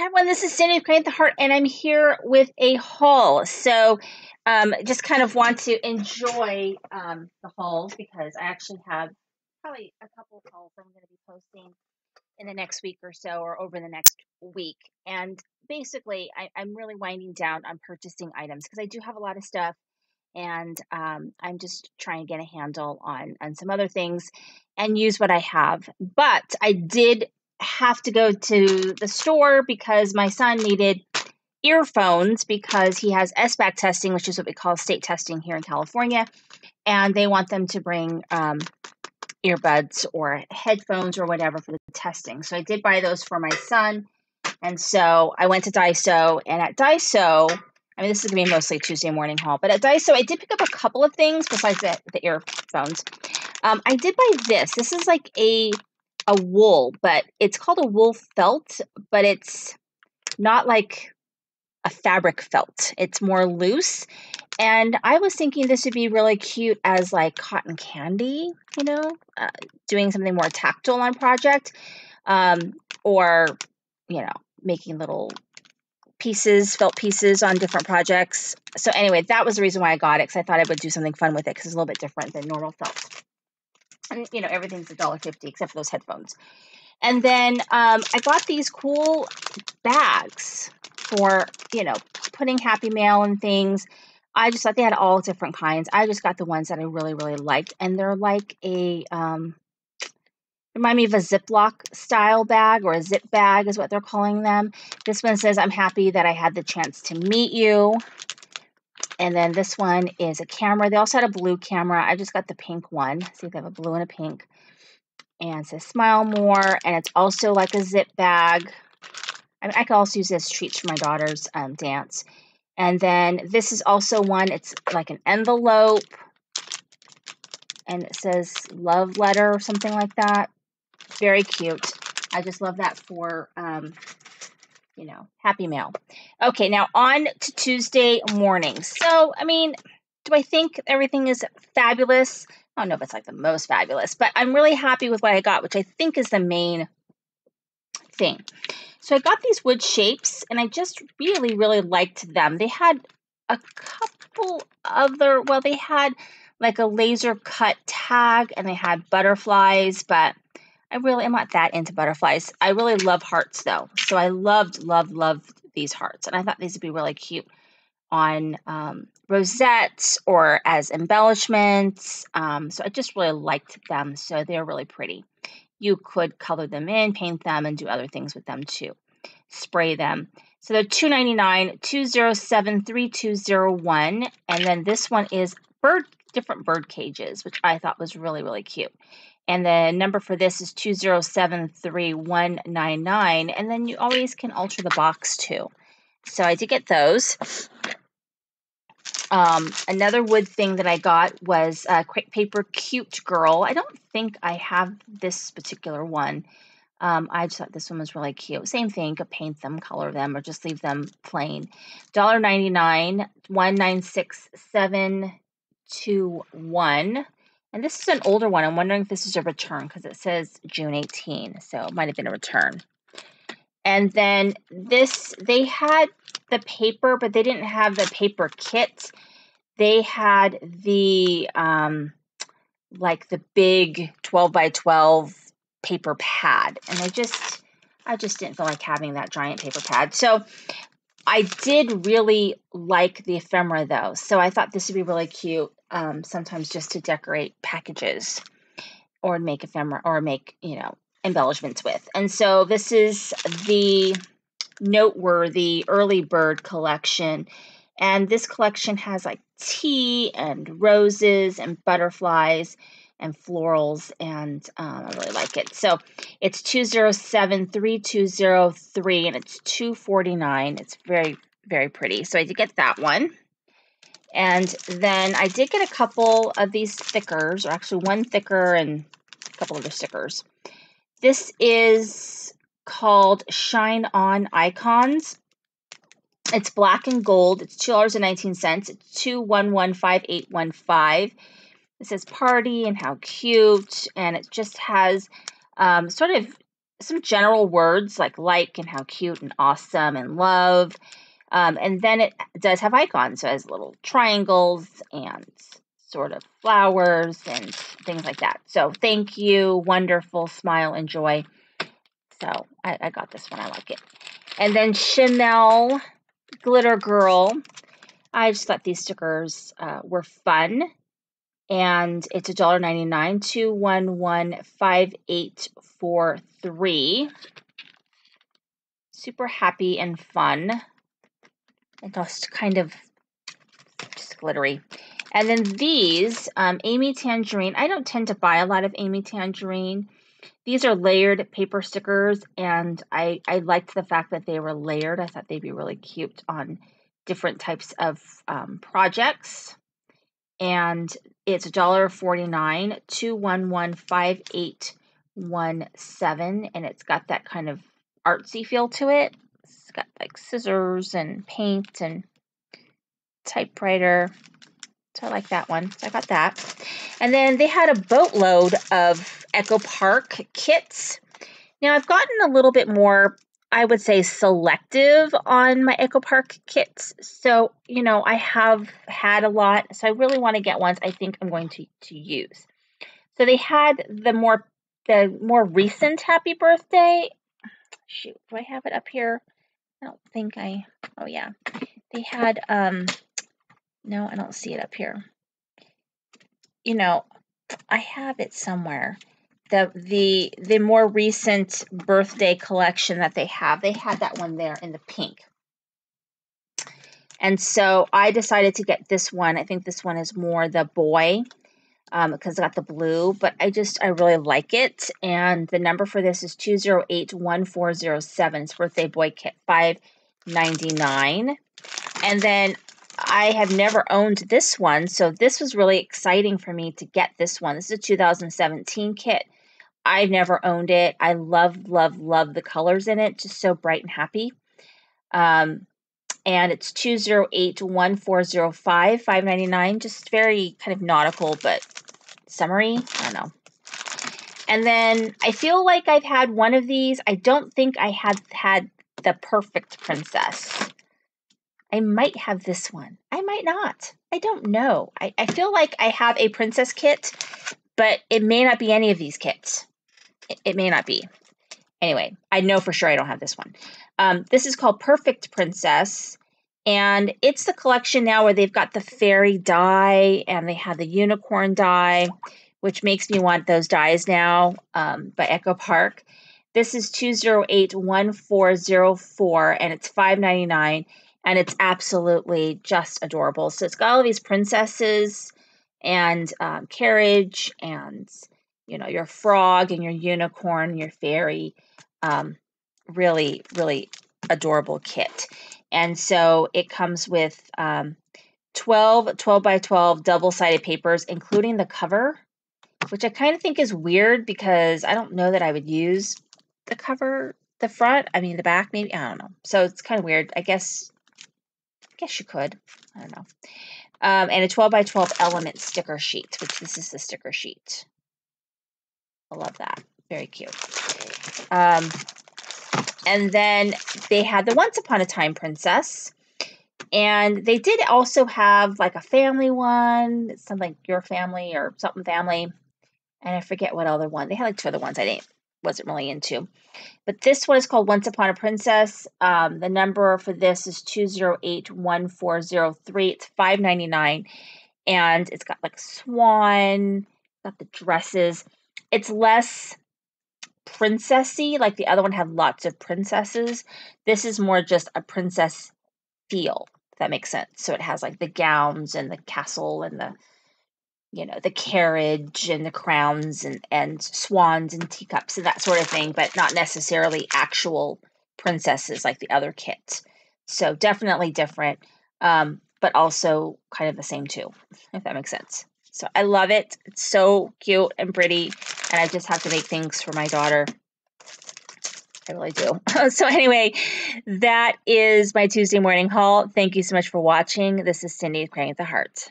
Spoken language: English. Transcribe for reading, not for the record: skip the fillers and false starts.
Hi everyone, this is Cindy with Create the Heart, and I'm here with a haul. So, just kind of want to enjoy the hauls because I actually have probably a couple of hauls I'm going to be posting in the next week or so, or over the next week. And basically, I'm really winding down on purchasing items because I do have a lot of stuff, and I'm just trying to get a handle on some other things and use what I have. But I did have to go to the store because my son needed earphones because he has SBAC testing, which is what we call state testing here in California, and they want them to bring earbuds or headphones or whatever for the testing. So I did buy those for my son, and so I went to Daiso, and at Daiso, I mean, this is going to be mostly Tuesday morning haul, but at Daiso, I did pick up a couple of things besides the earphones. I did buy this. This is like a wool, but it's called a wool felt, but it's not like a fabric felt. It's more loose. And I was thinking this would be really cute as like cotton candy, doing something more tactile on project, or, making little pieces, felt pieces on different projects. So anyway, that was the reason why I got it, because I thought I would do something fun with it because it's a little bit different than normal felt. And, everything's $1.50 except for those headphones. And then I got these cool bags for, putting Happy Mail and things. I just thought they had all different kinds. I just got the ones that I really, really liked. And they're like remind me of a Ziploc style bag, or a zip bag is what they're calling them. This one says, "I'm happy that I had the chance to meet you." And then this one is a camera. They also had a blue camera. I just got the pink one. See, they have a blue and a pink. And it says "Smile More." And it's also like a zip bag. I mean, I could also use this treats for my daughter's dance. And then this is also one. It's like an envelope. And it says "Love Letter" or something like that. Very cute. I just love that for, Happy Mail. Okay, now on to Tuesday morning. So, I mean, do I think everything is fabulous? I don't know if it's like the most fabulous, but I'm really happy with what I got, which I think is the main thing. So I got these wood shapes, and I just really, really liked them. They had a couple other, well, they had like a laser cut tag, and they had butterflies, but I really am not that into butterflies. I really love hearts though. So I loved these hearts. And I thought these would be really cute on rosettes or as embellishments. So I just really liked them. So they're really pretty. You could color them in, paint them, and do other things with them too. Spray them. So they're $2.99, 207-3201. And then this one is different bird cages, which I thought was really, really cute. And the number for this is 207-3199. And then you always can alter the box too. So I did get those. Another wood thing that I got was Quick Paper Cute Girl. I don't think I have this particular one. I just thought this one was really cute. Same thing, you could paint them, color them, or just leave them plain. $1.99, 196721. And this is an older one. I'm wondering if this is a return because it says June 18. So it might have been a return. And then this, they had the paper, but they didn't have the paper kit. They had the, like the big 12 by 12 paper pad. And I just didn't feel like having that giant paper pad. So I did really like the ephemera though. So I thought this would be really cute. Sometimes just to decorate packages or make ephemera or make, embellishments with. And so this is the Noteworthy Early Bird collection. And this collection has like tea and roses and butterflies and florals, and I really like it. So it's 207-3203, and it's $2.49. It's very, very pretty. So I did get that one. And then I did get a couple of these stickers, or actually one thicker and a couple other stickers. This is called Shine On Icons. It's black and gold. It's $2.19. It's 2115815. It says party and how cute, and it just has sort of some general words like and how cute and awesome and love. And then it does have icons. So it has little triangles and sort of flowers and things like that. So thank you, wonderful, smile, and joy. So I got this one. I like it. And then Chanel Glitter Girl. I just thought these stickers were fun. And it's $1.99, 2115843. Super happy and fun. And just kind of just glittery. And then these, Amy Tangerine. I don't tend to buy a lot of Amy Tangerine. These are layered paper stickers, and I liked the fact that they were layered. I thought they'd be really cute on different types of projects. And it's $1.49, 2115817, and it's got that kind of artsy feel to it. It's got like scissors and paint and typewriter. So I like that one. So I got that. And then they had a boatload of Echo Park kits. Now I've gotten a little bit more, I would say, selective on my Echo Park kits. So, you know, I have had a lot. So I really want to get ones I think I'm going to use. So they had the more recent Happy Birthday. Shoot, do I have it up here? I don't think oh yeah. They had, no, I don't see it up here. You know, I have it somewhere. The more recent birthday collection that they had that one there in the pink. And so I decided to get this one. I think this one is more the boy because it's got the blue, but I really like it. And the number for this is 2081407. It's birthday boy kit $5.99. And then I have never owned this one, so this was really exciting for me to get this one. This is a 2017 kit. I've never owned it. I love, love, love the colors in it. Just so bright and happy. And it's 2081405, $5.99. Just very kind of nautical, but summery. I don't know. And then I feel like I've had one of these. I don't think I have had the Perfect Princess. I might have this one. I might not. I don't know. I feel like I have a princess kit, but it may not be any of these kits. It may not be. Anyway, I know for sure I don't have this one. This is called Perfect Princess, and it's the collection now where they've got the fairy die and they have the unicorn die, which makes me want those dies now by Echo Park. This is 2081404, and it's $5.99. And it's absolutely just adorable. So it's got all these princesses and carriage and, you know, your frog and your unicorn, your fairy. Really, really adorable kit. And so it comes with 12 by 12 double-sided papers, including the cover, which I kind of think is weird because I don't know that I would use the cover, the front. I mean, the back, maybe. I don't know. So it's kind of weird. I guess you could. I don't know. And a 12 by 12 element sticker sheet, which this is the sticker sheet. I love that. Very cute. And then they had the Once Upon a Time Princess. And they did also have like a family one, something like Your Family or something family. And I forget what other one. They had like two other ones I wasn't really into. But this one is called Once Upon a Princess. The number for this is 2081403. It's $5.99. And it's got like swan, got the dresses. It's less princessy. Like the other one had lots of princesses. This is more just a princess feel, if that makes sense. So it has like the gowns and the castle and the, you know, the carriage and the crowns and swans and teacups and that sort of thing, but not necessarily actual princesses like the other kit. So definitely different, but also kind of the same too, if that makes sense. So I love it. It's so cute and pretty, and I just have to make things for my daughter. I really do. So anyway, that is my Tuesday morning haul. Thank you so much for watching. This is Cindy with Crying at the Heart.